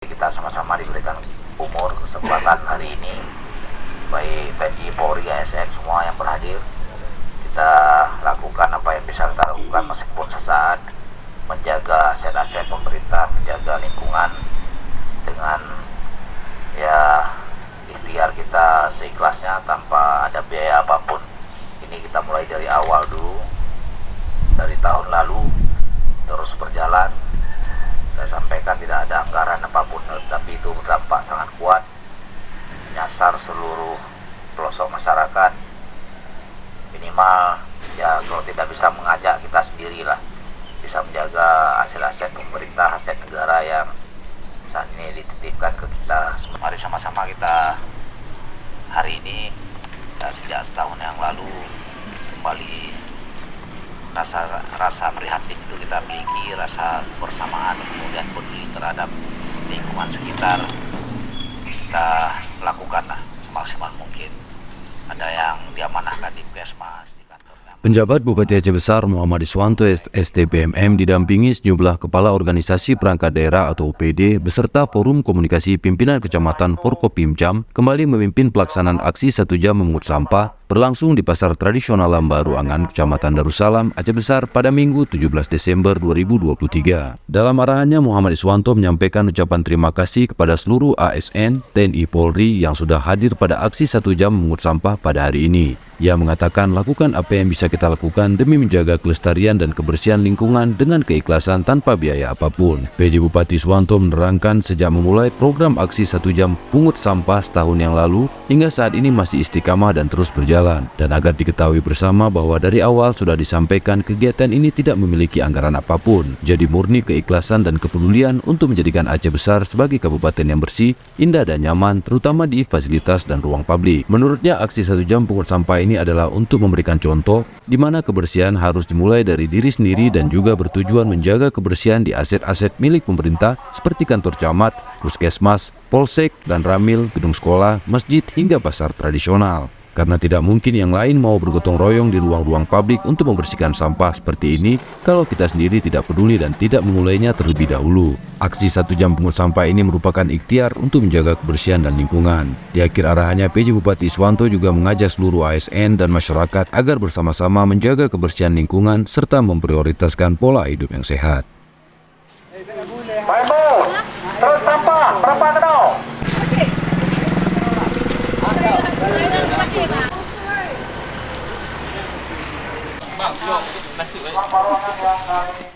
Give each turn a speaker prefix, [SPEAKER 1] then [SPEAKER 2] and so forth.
[SPEAKER 1] Kita sama-sama diberikan umur kesempatan hari ini, baik TNI, Polri, ASN semua yang berhadir, kita lakukan apa yang bisa kita lakukan meskipun sesaat, menjaga aset-aset pemerintah, menjaga lingkungan dengan ya ikhtiar kita seikhlasnya tanpa ada biaya apapun. Ini kita mulai dari awal dulu, dari tahun lalu terus berjalan. Saya sampaikan tidak ada anggaran apapun, tapi itu berdampak sangat kuat, menyasar seluruh pelosok masyarakat. Minimal ya kalau tidak bisa mengajak, kita sendirilah bisa menjaga aset-aset pemerintah, aset negara yang saat ini dititipkan ke kita. Mari sama-sama kita hari ini dan sejak setahun yang lalu kembali rasa prihatin itu kita miliki, rasa kebersamaan, kemudian peduli terhadap lingkungan sekitar. Kita lakukanlah semaksimal mungkin. Ada yang diamanahkan di Puskesmas, di kantornya.
[SPEAKER 2] Penjabat Bupati Aceh Besar Muhammad Iswanto STBMM didampingi sejumlah kepala organisasi perangkat daerah atau OPD beserta Forum Komunikasi Pimpinan Kecamatan Forkopimcam kembali memimpin pelaksanaan aksi 1 jam memungut sampah berlangsung di Pasar Tradisional Lambaru Angan, Kecamatan Darussalam, Aceh Besar pada Minggu 17 Desember 2023. Dalam arahannya, Muhammad Iswanto menyampaikan ucapan terima kasih kepada seluruh ASN, TNI, Polri yang sudah hadir pada aksi 1 jam memungut sampah pada hari ini. Ia mengatakan lakukan apa yang bisa kita lakukan demi menjaga kelestarian dan kebersihan lingkungan dengan keikhlasan tanpa biaya apapun. PJ Bupati Iswanto menerangkan sejak memulai program aksi 1 jam pungut sampah setahun yang lalu hingga saat ini masih istiqamah dan terus berjalan. Dan agar diketahui bersama bahwa dari awal sudah disampaikan kegiatan ini tidak memiliki anggaran apapun. Jadi murni keikhlasan dan kepedulian untuk menjadikan Aceh Besar sebagai kabupaten yang bersih, indah dan nyaman, terutama di fasilitas dan ruang publik. Menurutnya aksi 1 jam pungut sampah ini adalah untuk memberikan contoh di mana kebersihan harus dimulai dari diri sendiri dan juga bertujuan menjaga kebersihan di aset-aset milik pemerintah seperti kantor camat, puskesmas, polsek, dan ramil, gedung sekolah, masjid hingga pasar tradisional. Karena tidak mungkin yang lain mau bergotong royong di ruang-ruang publik untuk membersihkan sampah seperti ini kalau kita sendiri tidak peduli dan tidak memulainya terlebih dahulu. Aksi 1 jam pungut sampah ini merupakan ikhtiar untuk menjaga kebersihan dan lingkungan. Di akhir arahannya, PJ Bupati Iswanto juga mengajak seluruh ASN dan masyarakat agar bersama-sama menjaga kebersihan lingkungan serta memprioritaskan pola hidup yang sehat.
[SPEAKER 1] Terus sampah, berapa kenal?
[SPEAKER 3] Bang, masuk